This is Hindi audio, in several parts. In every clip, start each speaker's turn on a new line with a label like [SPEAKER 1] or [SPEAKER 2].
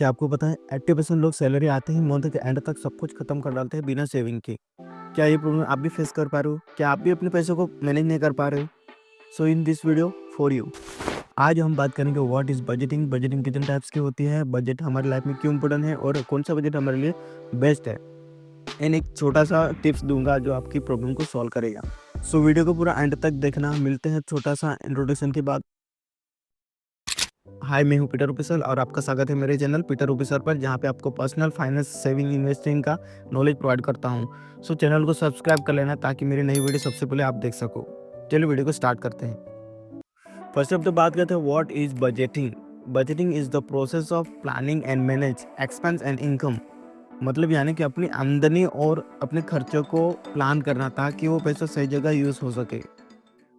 [SPEAKER 1] क्या आपको पता है 80% लोग सैलरी आते ही मंथ के एंड तक सब कुछ खत्म कर डालते हैं बिना सेविंग के। क्या ये प्रॉब्लम आप भी फेस कर पा रहे हो? क्या आप भी अपने पैसों को मैनेज नहीं कर पा रहे हो? So in this video for you, आज हम बात करेंगे व्हाट इज बजटिंग, बजटिंग कितने टाइप्स की होती है, बजट हमारी लाइफ में क्यों इंपॉर्टेंट है और कौन सा बजट हमारे लिए बेस्ट है। एंड एक छोटा सा टिप्स दूंगा जो आपकी प्रॉब्लम को सॉल्व करेगा। सो वीडियो को पूरा एंड तक देखना। मिलते हैं छोटा सा इंट्रोडक्शन के बाद। हाय, मैं हूँ पीटर ऑफिसर और आपका स्वागत है मेरे चैनल पीटर ऑफिसर पर, जहाँ पे आपको पर्सनल फाइनेंस, सेविंग, इन्वेस्टिंग का नॉलेज प्रोवाइड करता हूँ। सो चैनल को सब्सक्राइब कर लेना ताकि मेरी नई वीडियो सबसे पहले आप देख सको। चलिए वीडियो को स्टार्ट करते हैं। फर्स्ट ऑफ द बात करते हैं what is budgeting. Budgeting is the process of planning and manage expense and income. मतलब यानी कि अपनी आमदनी और अपने खर्चों को प्लान करना ताकि वो पैसा सही जगह यूज़ हो सके।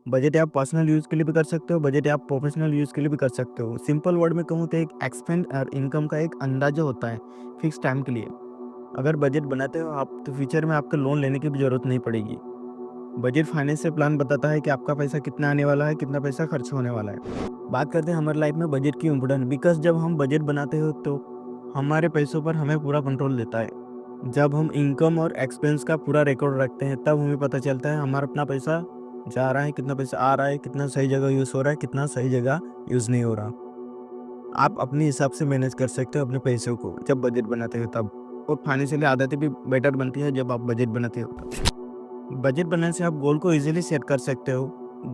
[SPEAKER 1] बजट आप पर्सनल यूज़ के लिए भी कर सकते हो, बजट आप प्रोफेशनल यूज़ के लिए भी कर सकते हो। सिंपल वर्ड में कहूँ तो एक एक्सपेंस और इनकम का एक अंदाजा होता है फिक्स टाइम के लिए। अगर बजट बनाते हो आप तो फ्यूचर में आपको लोन लेने की भी ज़रूरत नहीं पड़ेगी। बजट फाइनेंस से प्लान बताता है कि आपका पैसा कितना आने वाला है, कितना पैसा खर्च होने वाला है। बात करते हैं हमारी लाइफ में बजट की इम्पोर्टेंट, बिकॉज जब हम बजट बनाते हो तो हमारे पैसों पर हमें पूरा कंट्रोल देता है। जब हम इनकम और एक्सपेंस का पूरा रिकॉर्ड रखते हैं तब हमें पता चलता है हमारा अपना पैसा जा रहा है, कितना पैसा आ रहा है, कितना सही जगह यूज़ हो रहा है, कितना सही जगह यूज़ नहीं हो रहा। आप अपने हिसाब से मैनेज कर सकते हो अपने पैसों को जब बजट बनाते हो तब। और फाइनेंशियली आदतें भी बेटर बनती है जब आप बजट बनाते हो तब। बजट बनाने से आप गोल को इजीली सेट कर सकते हो।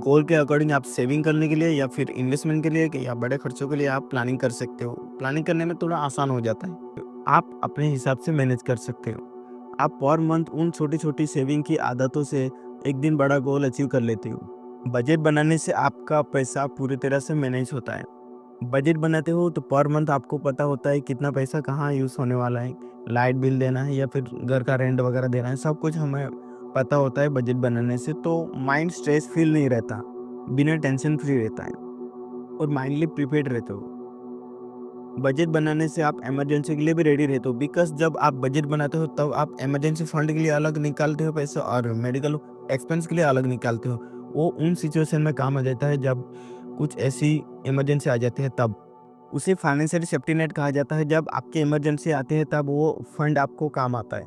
[SPEAKER 1] गोल के अकॉर्डिंग आप सेविंग करने के लिए या फिर इन्वेस्टमेंट के लिए या बड़े खर्चों के लिए आप प्लानिंग कर सकते हो। प्लानिंग करने में थोड़ा आसान हो जाता है। आप अपने हिसाब से मैनेज कर सकते हो। आप पर मंथ उन छोटी छोटी सेविंग की आदतों से एक दिन बड़ा गोल अचीव कर लेते हो। बजट बनाने से आपका पैसा पूरी तरह से मैनेज होता है। बजट बनाते हो तो पर मंथ आपको पता होता है कितना पैसा कहाँ यूज़ होने वाला है। लाइट बिल देना है या फिर घर का रेंट वगैरह देना है, सब कुछ हमें पता होता है बजट बनाने से। तो माइंड स्ट्रेस फील नहीं रहता, बिना टेंशन फ्री रहता है और माइंडली प्रिपेयर्ड रहते हो। बजट बनाने से आप इमरजेंसी के लिए भी रेडी रहते हो, बिकॉज जब आप बजट बनाते हो तब आप इमरजेंसी फंड के लिए अलग निकालते हो पैसा और मेडिकल एक्सपेंस के लिए अलग निकालते हो। वो उन सिचुएशन में काम आ जाता है जब कुछ ऐसी इमरजेंसी आ जाती है तब। उसे फाइनेंशियल सेफ्टी नेट कहा जाता है। जब आपके इमरजेंसी आते हैं तब वो फंड आपको काम आता है।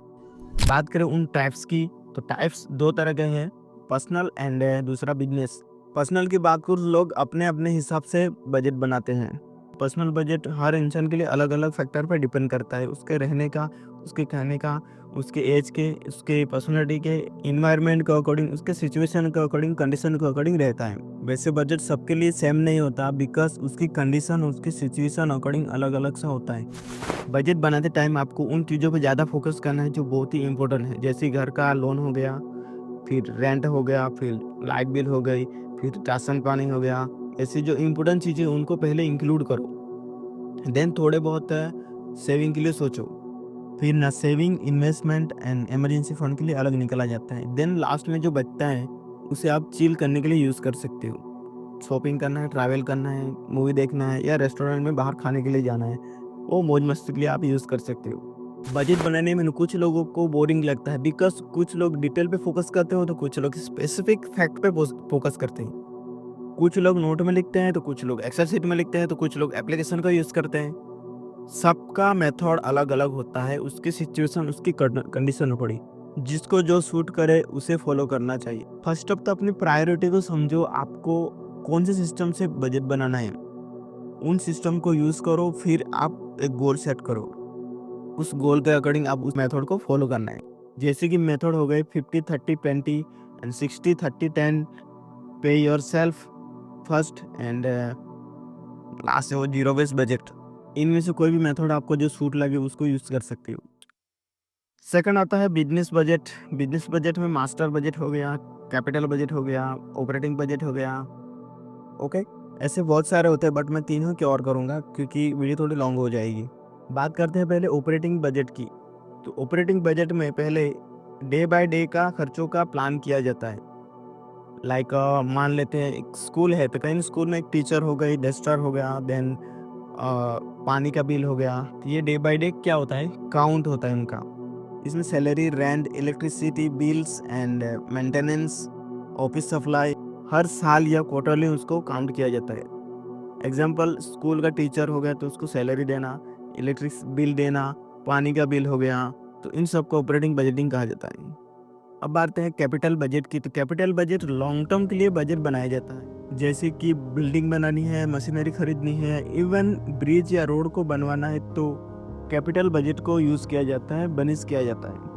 [SPEAKER 1] बात करें उन टाइप्स की, तो टाइप्स दो तरह के हैं, पर्सनल एंड दूसरा बिजनेस। पर्सनल की बात करूँ, लोग अपने अपने हिसाब से बजट बनाते हैं। पर्सनल बजट हर इंसान के लिए अलग अलग फैक्टर पर डिपेंड करता है, उसके रहने का, उसके खाने का, उसके एज के, उसके पर्सनैलिटी के, इन्वायरमेंट के अकॉर्डिंग, उसके सिचुएशन के अकॉर्डिंग, कंडीशन के अकॉर्डिंग रहता है। वैसे बजट सबके लिए सेम नहीं होता, बिकॉज उसकी कंडीशन, उसकी सिचुएशन अकॉर्डिंग अलग अलग सा होता है। बजट बनाते टाइम आपको उन चीज़ों पर ज़्यादा फोकस करना है जो बहुत ही इंपॉर्टेंट है, जैसे घर का लोन हो गया, फिर रेंट हो गया, फिर लाइट बिल हो गई, फिर राशन पानी हो गया। ऐसी जो इम्पोर्टेंट चीज़ें उनको पहले इंक्लूड करो। देन थोड़े बहुत सेविंग के लिए सोचो। फिर ना saving, investment and emergency fund के लिए अलग निकला जाता है। देन लास्ट में जो बचता है उसे आप चिल करने के लिए यूज़ कर सकते हो। शॉपिंग करना है, ट्रैवल करना है, मूवी देखना है या रेस्टोरेंट में बाहर खाने के लिए जाना है, वो मौज मस्ती के लिए आप यूज़ कर सकते हो। बजट बनाने में कुछ लोगों को बोरिंग लगता है, बिकॉज कुछ लोग डिटेल पे फोकस करते हो तो कुछ लोग स्पेसिफिक फैक्ट पे फोकस करते हैं। कुछ लोग नोट में लिखते हैं तो कुछ लोग एक्सेल शीट में लिखते हैं तो कुछ लोग एप्लीकेशन का यूज़ करते हैं। सबका मेथड अलग अलग होता है, उसकी सिचुएशन, उसकी कंडीशन पड़ी, जिसको जो सूट करे उसे फॉलो करना चाहिए। फर्स्ट ऑफ तो अपनी प्रायोरिटी को समझो, आपको कौन से सिस्टम से बजट बनाना है, उन सिस्टम को यूज़ करो। फिर आप एक गोल सेट करो, उस गोल के अकॉर्डिंग आप उस मेथड को फॉलो करना है। जैसे कि मेथड हो गए 50-30-20 एंड 60-30-10, पे your self first and last है वो जीरो बेस्ड बजट। इनमें से कोई भी मेथड आपको जो सूट लगे उसको यूज़ कर सकते हो। सेकंड आता है बिजनेस बजट। बिजनेस बजट में मास्टर बजट हो गया, कैपिटल बजट हो गया, ऑपरेटिंग बजट हो गया। ओके, ऐसे बहुत सारे होते हैं बट मैं तीनों की और करूँगा क्योंकि वीडियो थोड़ी लॉन्ग हो जाएगी। बात करते हैं पहले ऑपरेटिंग बजट की। तो ऑपरेटिंग बजट में पहले डे बाय डे का खर्चों का प्लान किया जाता है। लाइक मान लेते हैं एक स्कूल है तो कहीं स्कूल में एक टीचर हो गई, डस्टर हो गया, देन पानी का बिल हो गया। तो ये डे बाय डे क्या होता है, काउंट होता है उनका। इसमें salary, rent, electricity bills and maintenance, office supply, हर साल या क्वार्टरली उसको काउंट किया जाता है। एग्जाम्पल, स्कूल का टीचर हो गया तो उसको सैलरी देना, इलेक्ट्रिक बिल देना, पानी का बिल हो गया, तो इन सब को ऑपरेटिंग बजटिंग कहा जाता है। अब बात है कैपिटल बजट की, तो कैपिटल बजट लॉन्ग टर्म के लिए बजट बनाया जाता है, जैसे कि बिल्डिंग बनानी है, मशीनरी खरीदनी है, इवन ब्रिज या रोड को बनवाना है, तो कैपिटल बजट को यूज़ किया जाता है, बनिश किया जाता है।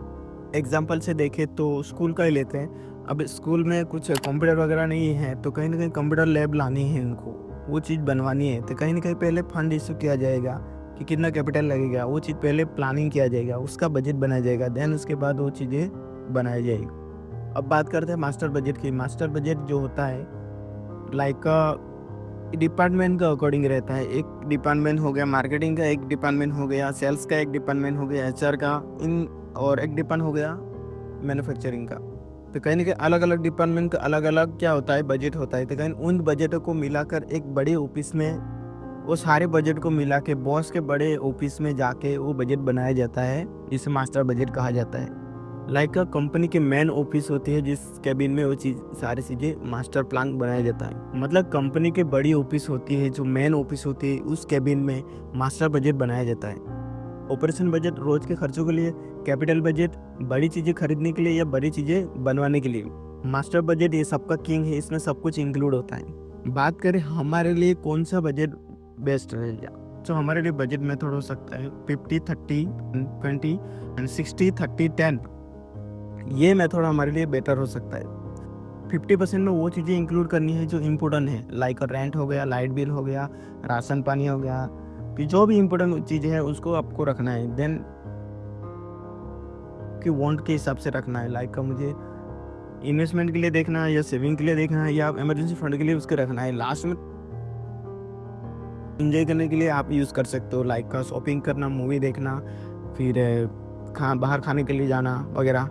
[SPEAKER 1] एग्जाम्पल से देखें तो स्कूल का ही लेते हैं। अब स्कूल में कुछ कंप्यूटर वगैरह नहीं है, तो कहीं ना कहीं कंप्यूटर लैब लानी है उनको, वो चीज़ बनवानी है, तो कहीं ना कहीं पहले फंड इशू किया जाएगा कि कितना कैपिटल लगेगा, वो चीज़ पहले प्लानिंग किया जाएगा, उसका बजट बनाया जाएगा, देन उसके बाद वो चीज़ें बनाई जाएगी। अब बात करते हैं मास्टर बजट की। मास्टर बजट जो होता है लाइक डिपार्टमेंट का अकॉर्डिंग रहता है। एक डिपार्टमेंट हो गया मार्केटिंग का, एक डिपार्टमेंट हो गया सेल्स का, एक डिपार्टमेंट हो गया HR का, और एक डिपार्टमेंट हो गया मैन्युफैक्चरिंग का। तो कहीं ना कहीं अलग अलग डिपार्टमेंट का अलग अलग क्या होता है, बजट होता है। तो कहीं उन बजटों को मिलाकर एक बड़े ऑफिस में वो सारे बजट को मिला के बॉस के बड़े ऑफिस में जाके वो बजट बनाया जाता है, जिसे मास्टर बजट कहा जाता है। लाइक कंपनी के मेन ऑफिस होती है, जिस कैबिन में वो सारी चीज़ें मास्टर प्लान बनाया जाता है। मतलब कंपनी के बड़ी ऑफिस होती है, जो मेन ऑफिस होती है, उस कैबिन में मास्टर बजट बनाया जाता है। ऑपरेशन बजट रोज के खर्चों के लिए, कैपिटल बजट बड़ी चीज़ें खरीदने के लिए या बड़ी चीज़ें बनवाने के लिए, मास्टर बजट ये सबका किंग है, इसमें सब कुछ इंक्लूड होता है। बात करें हमारे लिए कौन सा बजट बेस्ट रहेगा, तो हमारे लिए बजट मेथड हो सकता है 50-30-20 एंड 60-30-10। ये मेथड हमारे लिए बेटर हो सकता है। 50% में वो चीज़ें इंक्लूड करनी है जो इम्पोर्टेंट है, लाइक रेंट हो गया, लाइट बिल हो गया, राशन पानी हो गया, कि जो भी इम्पोर्टेंट चीज़ें हैं उसको आपको रखना है। देन कि वांट के हिसाब से रखना है, लाइक मुझे इन्वेस्टमेंट के लिए देखना है या सेविंग के लिए देखना है या इमरजेंसी फंड के लिए उसके रखना है। लास्ट में एंजॉय करने के लिए आप यूज़ कर सकते हो, लाइक शॉपिंग करना, मूवी देखना, फिर बाहर खाने के लिए जाना वगैरह।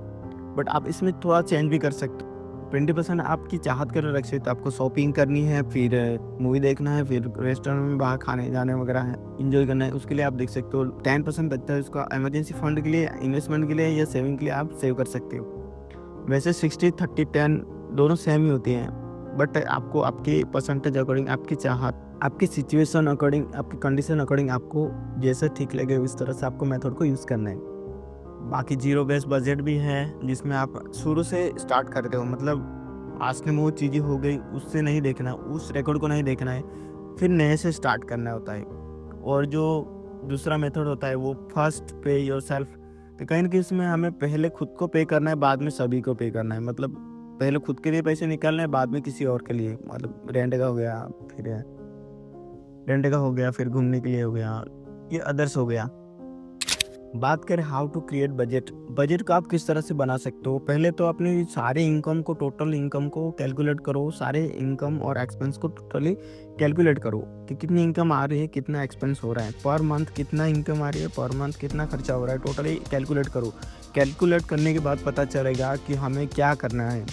[SPEAKER 1] बट आप इसमें थोड़ा चेंज भी कर सकते हो। 20% आपकी चाहत कर रख सकते हो, आपको शॉपिंग करनी है, फिर मूवी देखना है, फिर रेस्टोरेंट में बाहर खाने जाने वगैरह है, इंजॉय करना है, उसके लिए आप देख सकते हो। 10% बचता है उसका इमरजेंसी फंड के लिए, इन्वेस्टमेंट के लिए या सेविंग के लिए आप सेव कर सकते हो। वैसे 60-30-10 दोनों सेम ही होती हैं, बट आपको आपकी परसेंटेज अकॉर्डिंग, आपकी चाहत, आपकी सिचुएशन अकॉर्डिंग, आपकी कंडीशन अकॉर्डिंग आपको जैसा ठीक लगे उस तरह से आपको मेथड को यूज़ करना है। बाकी जीरो बेस बजट भी है, जिसमें आप शुरू से स्टार्ट करते हो, मतलब आज में वो चीज़ें हो गई उससे नहीं देखना, उस रिकॉर्ड को नहीं देखना है, फिर नए से स्टार्ट करना होता है। और जो दूसरा मेथड होता है वो फर्स्ट पे योर सेल्फ। तो कहीं ना कहीं इसमें हमें पहले खुद को पे करना है, बाद में सभी को पे करना है। मतलब पहले खुद के लिए पैसे निकालना है, बाद में किसी और के लिए, मतलब रेंट का हो गया, फिर घूमने के लिए हो गया, ये अदर्स हो गया। बात करें हाउ टू क्रिएट बजट को आप किस तरह से बना सकते हो। पहले तो अपने सारे इनकम को, टोटल इनकम को कैलकुलेट करो, सारे इनकम और एक्सपेंस को टोटली कैलकुलेट करो कि कितनी इनकम आ रही है, कितना एक्सपेंस हो रहा है, पर मंथ कितना इनकम आ रही है, पर मंथ कितना खर्चा हो रहा है, टोटली कैलकुलेट करो। कैलकुलेट करने के बाद पता चलेगा कि हमें क्या करना है।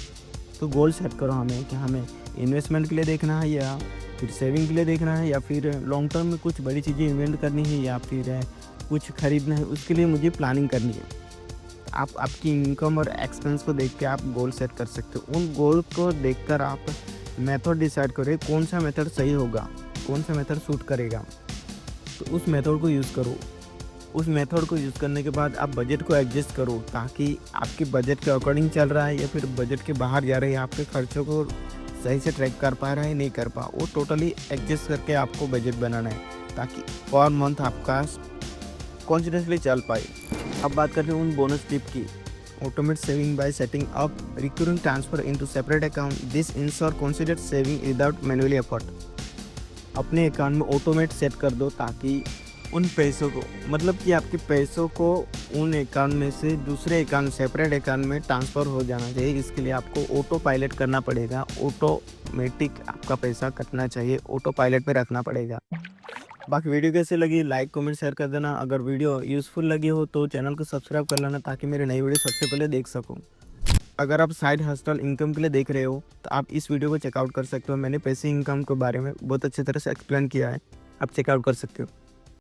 [SPEAKER 1] तो गोल सेट करो हमें कि हमें इन्वेस्टमेंट के लिए देखना है, या फिर सेविंग के लिए देखना है, या फिर लॉन्ग टर्म में कुछ बड़ी चीज़ें इन्वेस्ट करनी है, या फिर कुछ खरीदना है, उसके लिए मुझे प्लानिंग करनी है। आप आपकी इनकम और एक्सपेंस को देख के आप गोल सेट कर सकते हो। उन गोल को देखकर आप मेथड डिसाइड करें कौन सा मेथड सही होगा, कौन सा मेथड सूट करेगा, तो उस मेथड को यूज़ करो। उस मेथड को यूज़ करने के बाद आप बजट को एडजस्ट करो, ताकि आपके बजट के अकॉर्डिंग चल रहा है या फिर बजट के बाहर जा रहे हैं, आपके खर्चों को सही से ट्रैक कर पा रहा है, नहीं कर पा, वो टोटली एडजस्ट करके आपको बजट बनाना है, ताकि पर मंथ आपका कॉन्फिडेंसली चल पाए। अब बात करते हैं उन बोनस टिप की। Automate saving bye setting up recurring transfer into separate account, this ensure considered saving without manually effort. अपने अकाउंट में ऑटोमेट सेट कर दो, ताकि उन पैसों को, मतलब कि आपके पैसों को उन अकाउंट में से दूसरे अकाउंट, सेपरेट अकाउंट में ट्रांसफ़र हो जाना चाहिए। इसके लिए आपको ऑटो पायलट करना पड़ेगा, ऑटोमेटिक आपका पैसा कटना चाहिए, ऑटो पायलट पे रखना पड़ेगा। बाकी वीडियो कैसे लगी, लाइक कमेंट शेयर कर देना। अगर वीडियो यूज़फुल लगी हो तो चैनल को सब्सक्राइब कर लेना, ताकि मेरी नई वीडियो सबसे पहले देख सकूं। अगर आप साइड हस्टल इनकम के लिए देख रहे हो तो आप इस वीडियो को चेकआउट कर सकते हो। मैंने पैसे इनकम के बारे में बहुत अच्छी तरह से एक्सप्लेन किया है, आप चेकआउट कर सकते हो।